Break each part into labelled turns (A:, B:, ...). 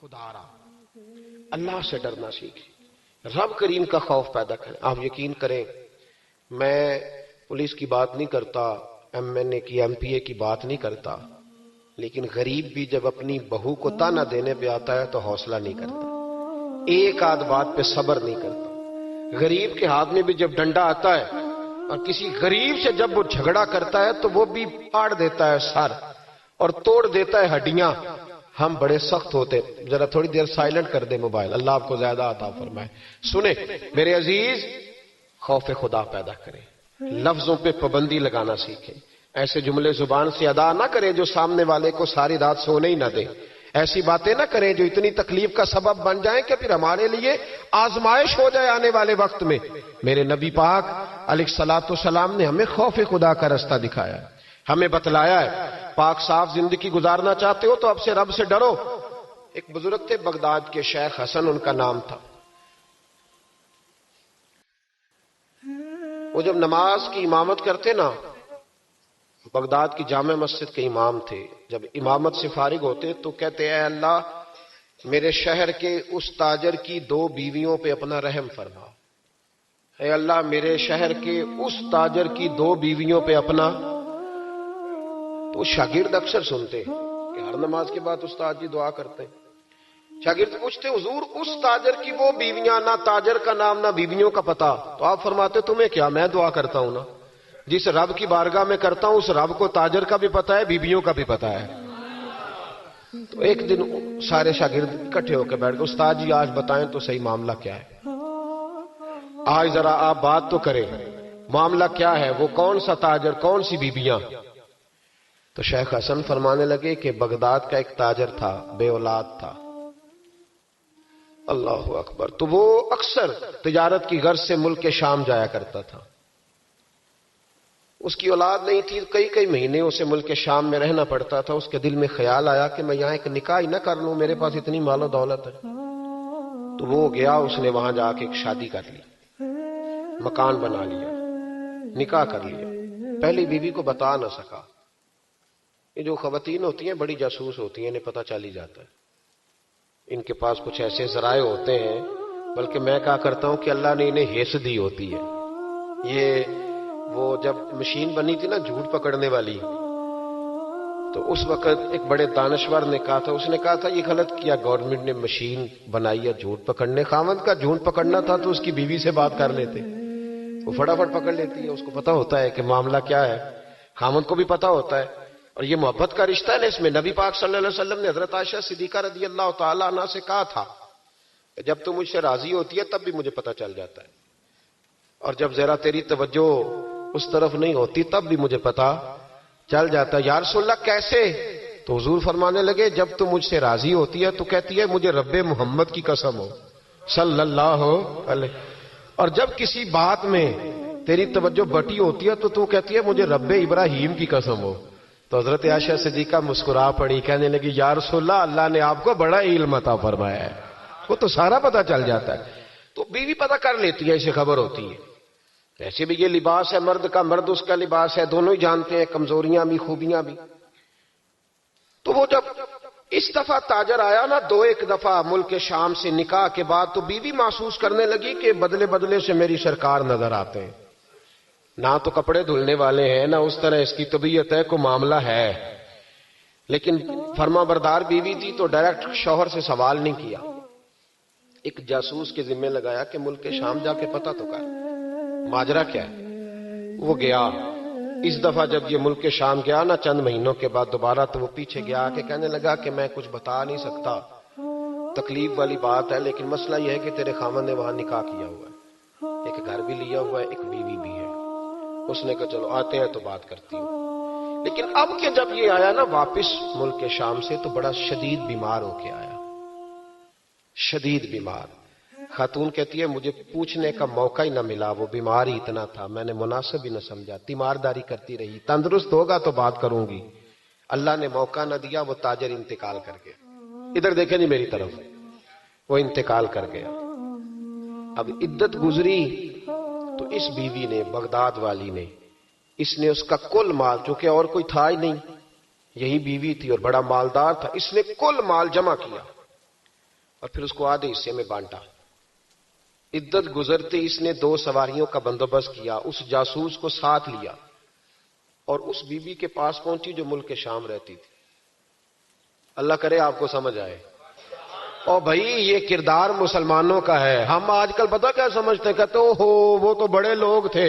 A: خدا را، اللہ سے ڈرنا سیکھیں، رب کریم کا خوف پیدا کریں. آپ یقین کریں، میں پولیس کی بات نہیں کرتا، ایم این اے کی ایم پی اے کی بات نہیں کرتا، لیکن غریب بھی جب اپنی بہو کو تانا دینے پہ آتا ہے تو حوصلہ نہیں کرتا، ایک آدھ بات پہ صبر نہیں کرتا. غریب کے ہاتھ میں بھی جب ڈنڈا آتا ہے اور کسی غریب سے جب وہ جھگڑا کرتا ہے تو وہ بھی پاڑ دیتا ہے سر اور توڑ دیتا ہے ہڈیاں. ہم بڑے سخت ہوتے. ذرا تھوڑی دیر سائلنٹ کر دیں موبائل، اللہ آپ کو زیادہ عطا فرمائے. سنیں میرے عزیز، خوف خدا پیدا کریں، لفظوں پہ پابندی لگانا سیکھیں. ایسے جملے زبان سے ادا نہ کریں جو سامنے والے کو ساری رات سونے ہی نہ دیں. ایسی باتیں نہ کریں جو اتنی تکلیف کا سبب بن جائیں کہ پھر ہمارے لیے آزمائش ہو جائے آنے والے وقت میں. میرے نبی پاک علیہ الصلوۃ والسلام نے ہمیں خوف خدا کا رستہ دکھایا، ہمیں بتلایا ہے. پاک صاف زندگی گزارنا چاہتے ہو تو اب سے رب سے ڈرو. ایک بزرگ تھے بغداد کے، شیخ حسن ان کا نام تھا. وہ جب نماز کی امامت کرتے نا، بغداد کی جامع مسجد کے امام تھے، جب امامت سے فارغ ہوتے تو کہتے اے اللہ میرے شہر کے اس تاجر کی 2 بیویوں پہ اپنا رحم فرما. اے اللہ میرے شہر کے اس تاجر کی 2 بیویوں پہ اپنا. تو شاگرد اکثر سنتے کہ ہر نماز کے بعد استاد جی دعا کرتے ہیں. شاگرد پوچھتے حضور اس تاجر کی وہ بیویاں، نہ تاجر کا نام نہ بیویوں کا پتہ. تو آپ فرماتے تمہیں کیا، میں دعا کرتا ہوں نا، جس رب کی بارگاہ میں کرتا ہوں اس رب کو تاجر کا بھی پتہ ہے، بیویوں کا بھی پتہ ہے. تو ایک دن سارے شاگرد اکٹھے ہو کے بیٹھ گئے، استاد جی آج بتائیں تو صحیح معاملہ کیا ہے، آج ذرا آپ بات تو کریں، معاملہ کیا ہے، وہ کون سا تاجر، کون سی بیویاں. تو شیخ حسن فرمانے لگے کہ بغداد کا ایک تاجر تھا، بے اولاد تھا. اللہ اکبر. تو وہ اکثر تجارت کی غرض سے ملک شام جایا کرتا تھا. اس کی اولاد نہیں تھی، کئی مہینے اسے ملک شام میں رہنا پڑتا تھا. اس کے دل میں خیال آیا کہ میں یہاں ایک نکاح ہی نہ کر لوں، میرے پاس اتنی مال و دولت ہے. تو وہ گیا، اس نے وہاں جا کے ایک شادی کر لی، مکان بنا لیا، نکاح کر لیا. پہلی بیوی کو بتا نہ سکا. یہ جو خواتین ہوتی ہیں بڑی جاسوس ہوتی ہیں، انہیں پتہ چل ہی جاتا ہے. ان کے پاس کچھ ایسے ذرائع ہوتے ہیں، بلکہ میں کہا کرتا ہوں کہ اللہ نے انہیں ہیس دی ہوتی ہے. یہ وہ جب مشین بنی تھی نا جھوٹ پکڑنے والی، تو اس وقت ایک بڑے دانشور نے کہا تھا، اس نے کہا تھا یہ غلط کیا گورنمنٹ نے مشین بنائی ہے جھوٹ پکڑنے. خاوند کا جھوٹ پکڑنا تھا تو اس کی بیوی سے بات کر لیتے، وہ فٹافٹ پکڑ لیتی ہے، اس کو پتہ ہوتا ہے کہ معاملہ کیا ہے، خاوند کو بھی پتہ ہوتا ہے. اور یہ محبت کا رشتہ ہے نا، اس میں نبی پاک صلی اللہ علیہ وسلم نے حضرت عائشہ صدیقہ رضی اللہ تعالی عنہا سے کہا تھا کہ جب تم مجھ سے راضی ہوتی ہے تب بھی مجھے پتہ چل جاتا ہے، اور جب ذرا تیری توجہ اس طرف نہیں ہوتی تب بھی مجھے پتہ چل جاتا ہے. یا رسول اللہ کیسے؟ تو حضور فرمانے لگے جب تم مجھ سے راضی ہوتی ہے تو کہتی ہے مجھے رب محمد کی قسم ہو صلی اللہ علیہ، اور جب کسی بات میں تیری توجہ بٹی ہوتی ہے تو کہتی ہے مجھے رب ابراہیم کی قسم ہو. تو حضرت عائشہ صدیقہ مسکرا پڑی، کہنے لگی یا رسول اللہ اللہ نے آپ کو بڑا علم عطا فرمایا ہے، وہ تو سارا پتہ چل جاتا ہے. تو بیوی پتہ کر لیتی ہے، اسے خبر ہوتی ہے. ایسے بھی یہ لباس ہے مرد کا، مرد اس کا لباس ہے، دونوں ہی جانتے ہیں کمزوریاں بھی خوبیاں بھی. تو وہ جب اس دفعہ تاجر آیا نا 2-1 دفعہ ملک شام سے نکاح کے بعد، تو بیوی محسوس کرنے لگی کہ بدلے بدلے سے میری سرکار نظر آتے ہیں، نہ تو کپڑے دھلنے والے ہیں، نہ اس طرح اس کی طبیعت ہے، کوئی معاملہ ہے. لیکن فرما بردار بیوی تھی تو ڈائریکٹ شوہر سے سوال نہیں کیا، ایک جاسوس کے ذمہ لگایا کہ ملک شام جا کے پتہ تو کر ماجرا کیا ہے. وہ گیا. اس دفعہ جب یہ ملک شام گیا نا چند مہینوں کے بعد دوبارہ، تو وہ پیچھے گیا کہ کہنے لگا کہ میں کچھ بتا نہیں سکتا، تکلیف والی بات ہے، لیکن مسئلہ یہ ہے کہ تیرے خاوند نے وہاں نکاح کیا ہوا ہے، ایک گھر بھی لیا ہوا ہے، ایک بیوی بھی ہے. اس نے کہا چلو آتے ہیں تو بات کرتی ہوں. لیکن اب کہ جب یہ آیا نا واپس ملک شام سے تو بڑا شدید بیمار ہو کے آیا، شدید بیمار. خاتون کہتی ہے مجھے پوچھنے کا موقع ہی نہ ملا، وہ بیمار ہی اتنا تھا، میں نے مناسب ہی نہ سمجھا، تیمارداری کرتی رہی، تندرست ہوگا تو بات کروں گی. اللہ نے موقع نہ دیا، وہ تاجر انتقال کر گیا. ادھر دیکھیں جی میری طرف، وہ انتقال کر گیا. اب عدت گزری تو اس بیوی نے، بغداد والی نے، اس نے اس کا کل مال، چونکہ اور کوئی تھا ہی نہیں، یہی بیوی تھی اور بڑا مالدار تھا، اس نے کل مال جمع کیا اور پھر اس کو آدھے حصے میں بانٹا. عدت گزرتے اس نے 2 سواریوں کا بندوبست کیا، اس جاسوس کو ساتھ لیا اور اس بی بی کے پاس پہنچی جو ملک شام رہتی تھی. اللہ کرے آپ کو سمجھ آئے. اور بھائی یہ کردار مسلمانوں کا ہے. ہم آج کل پتہ کیا سمجھتے ہیں، کہتے ہو وہ تو بڑے لوگ تھے.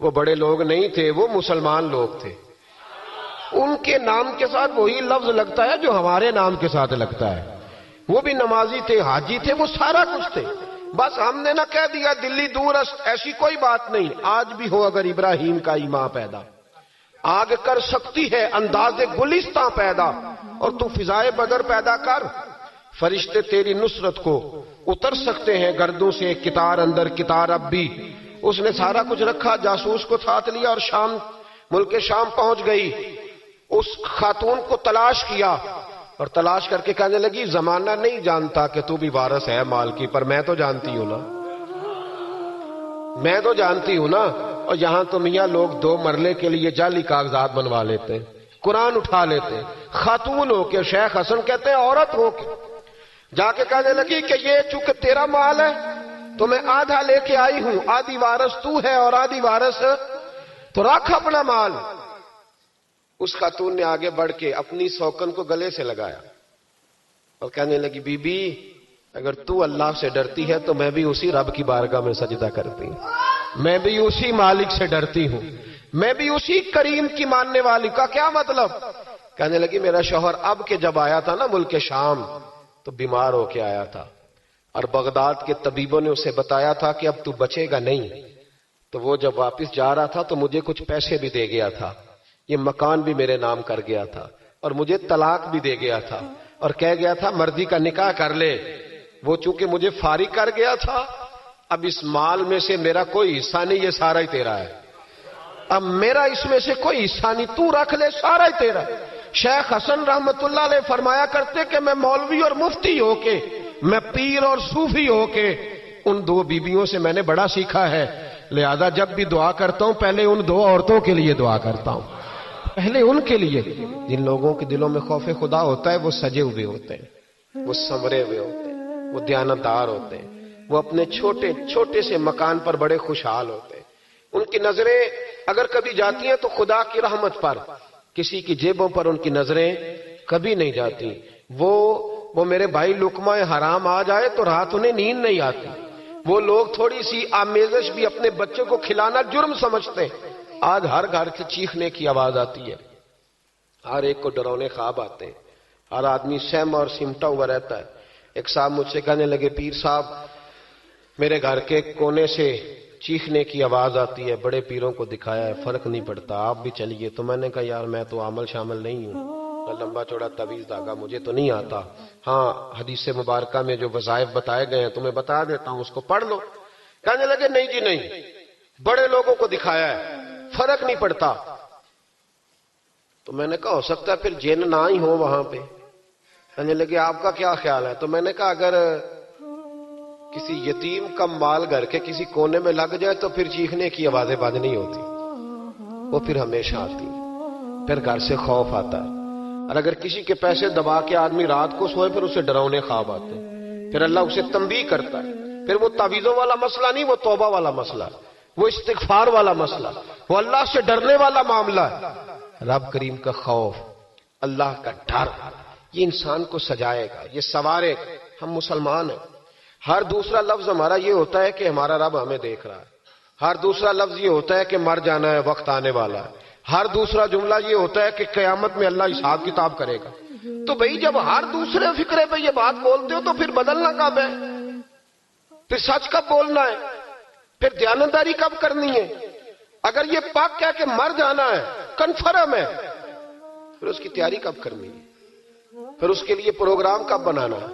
A: وہ بڑے لوگ نہیں تھے، وہ مسلمان لوگ تھے. ان کے نام کے ساتھ وہی لفظ لگتا ہے جو ہمارے نام کے ساتھ لگتا ہے. وہ بھی نمازی تھے، حاجی تھے، وہ سارا کچھ تھے. بس ہم نے نہ کہہ دیا دلی دور است. ایسی کوئی بات نہیں. آج بھی ہو اگر ابراہیم کا ایمان پیدا، آگ کر سکتی ہے انداز گلستاں پیدا. اور تو فضائے بدر پیدا کر، فرشتے تیری نصرت کو اتر سکتے ہیں گردوں سے کتار اندر کتار. اب بھی اس نے سارا کچھ رکھا، جاسوس کو ساتھ لیا اور شام، ملک شام پہنچ گئی. اس خاتون کو تلاش کیا اور تلاش کر کے کہنے لگی زمانہ نہیں جانتا کہ تو بھی وارث ہے مال کی، پر میں تو جانتی ہوں نا، میں تو جانتی ہوں نا. اور یہاں تو میاں لوگ 2 مرلے کے لیے جعلی کاغذات بنوا لیتے ہیں، قرآن اٹھا لیتے ہیں. خاتون ہو کے، شیخ حسن کہتے ہیں عورت ہو کے جا کے کہنے لگی کہ یہ چونکہ تیرا مال ہے تو میں آدھا لے کے آئی ہوں، آدھی وارث تو ہے اور آدھی وارث تو رکھ اپنا مال. اس خاتون نے آگے بڑھ کے اپنی سوکن کو گلے سے لگایا اور کہنے لگی بی بی اگر تو اللہ سے ڈرتی ہے تو میں بھی اسی رب کی بارگاہ میں سجدہ کرتی ہوں، میں بھی اسی مالک سے ڈرتی ہوں، میں بھی اسی کریم کی ماننے والی. کا کیا مطلب؟ کہنے لگی میرا شوہر اب کے جب آیا تھا نا ملک شام تو بیمار ہو کے آیا تھا اور بغداد کے طبیبوں نے اسے بتایا تھا کہ اب تو بچے گا نہیں. تو وہ جب واپس جا رہا تھا تو مجھے کچھ پیسے بھی دے گیا تھا، یہ مکان بھی میرے نام کر گیا تھا اور مجھے طلاق بھی دے گیا تھا اور کہہ گیا تھا مرضی کا نکاح کر لے. وہ چونکہ مجھے فارغ کر گیا تھا، اب اس مال میں سے میرا کوئی حصہ نہیں، یہ سارا ہی تیرا ہے. اب میرا اس میں سے کوئی حصہ نہیں، تو رکھ لے، سارا ہی تیرا. شیخ حسن رحمت اللہ علیہ فرمایا کرتے کہ میں مولوی اور مفتی ہو کے، میں پیر اور صوفی ہو کے ان 2 بیویوں سے میں نے بڑا سیکھا ہے. لہذا جب بھی دعا کرتا ہوں پہلے ان 2 عورتوں کے لیے دعا کرتا ہوں، پہلے ان کے لیے. جن لوگوں کے دلوں میں خوف خدا ہوتا ہے وہ سجے ہوئے ہوتے ہیں، وہ سنورے ہوئے ہوتے ہیں، وہ دیانتدار ہوتے ہیں، وہ اپنے چھوٹے چھوٹے سے مکان پر بڑے خوشحال ہوتے ہیں. ان کی نظریں اگر کبھی جاتی ہیں تو خدا کی رحمت پر، کسی کی جیبوں پر ان کی نظریں کبھی نہیں جاتی. وہ میرے بھائی لقمہ حرام آ جائے تو رات انہیں نیند نہیں آتی. وہ لوگ تھوڑی سی آمیزش بھی اپنے بچوں کو کھلانا جرم سمجھتے ہیں. آج ہر گھر سے چیخنے کی آواز آتی ہے، ہر ایک کو ڈرونے خواب آتے ہیں، ہر آدمی سہما اور سمٹا ہوا رہتا ہے. ایک صاحب مجھ سے کہنے لگے پیر صاحب میرے گھر کے کونے سے چیخنے کی آواز آتی ہے، بڑے پیروں کو دکھایا ہے فرق نہیں پڑتا، آپ بھی چلیے. تو میں نے کہا یار میں تو عمل شامل نہیں ہوں، لمبا چوڑا تعویذ دھاگا مجھے تو نہیں آتا. ہاں حدیث مبارکہ میں جو وظائف بتائے گئے ہیں تمہیں بتا دیتا ہوں، اس کو پڑھ لو. کہنے لگے نہیں جی نہیں، بڑے لوگوں کو دکھایا ہے فرق نہیں پڑتا. تو میں نے کہا ہو سکتا ہے پھر جن نہ ہی ہو وہاں پہ. کہنے لگے آپ کا کیا خیال ہے؟ تو میں نے کہا اگر کسی یتیم کا مال گھر کے کسی کونے میں لگ جائے تو پھر چیخنے کی آوازیں بند نہیں ہوتی، وہ پھر ہمیشہ آتی، پھر گھر سے خوف آتا ہے. اور اگر کسی کے پیسے دبا کے آدمی رات کو سوئے پھر اسے ڈراؤنے خواب آتے ہیں، پھر اللہ اسے تنبیہ کرتا ہے. پھر وہ تعویذوں والا مسئلہ نہیں، وہ توبہ والا مسئلہ، وہ استغفار والا مسئلہ، وہ اللہ سے ڈرنے والا معاملہ ہے. رب کریم کا خوف، اللہ کا ڈر، یہ انسان کو سجائے گا، یہ سنوارے گا. ہم مسلمان ہیں. ہر دوسرا لفظ ہمارا یہ ہوتا ہے کہ ہمارا رب ہمیں دیکھ رہا ہے. ہر دوسرا لفظ یہ ہوتا ہے کہ مر جانا ہے، وقت آنے والا ہے. ہر دوسرا جملہ یہ ہوتا ہے کہ قیامت میں اللہ حساب کتاب کرے گا. تو بھئی جب ہر دوسرے فکرے پہ یہ بات بولتے ہو تو پھر بدلنا کب ہے؟ پھر سچ کب بولنا ہے؟ پھر دیانتداری کب کرنی ہے؟ اگر یہ پاک کہہ کہ مر جانا ہے، کنفرم ہے، پھر اس کی تیاری کب کرنی ہے؟ پھر اس کے لیے پروگرام کب بنانا ہے؟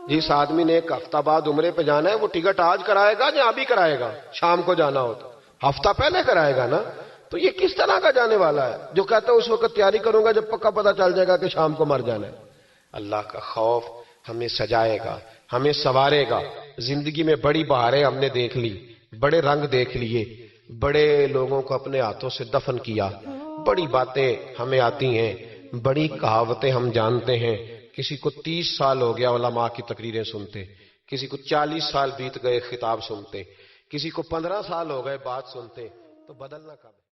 A: جس آدمی نے 1 ہفتہ بعد عمرے پہ جانا ہے وہ ٹکٹ آج کرائے گا یا ابھی کرائے گا؟ شام کو جانا ہو تو ہفتہ پہلے کرائے گا نا. تو یہ کس طرح کا جانے والا ہے جو کہتا ہے اس وقت تیاری کروں گا جب پکا پتہ چل جائے گا کہ شام کو مر جانا ہے؟ اللہ کا خوف ہمیں سجائے گا، ہمیں سنوارے گا. زندگی میں بڑی بہاریں ہم نے دیکھ لی، بڑے رنگ دیکھ لیے، بڑے لوگوں کو اپنے ہاتھوں سے دفن کیا، بڑی باتیں ہمیں آتی ہیں، بڑی کہاوتیں ہم جانتے ہیں، کسی کو 30 سال ہو گیا علماء کی تقریریں سنتے، کسی کو 40 سال بیت گئے خطاب سنتے، کسی کو 15 سال ہو گئے بات سنتے، تو بدلنا کب ہے؟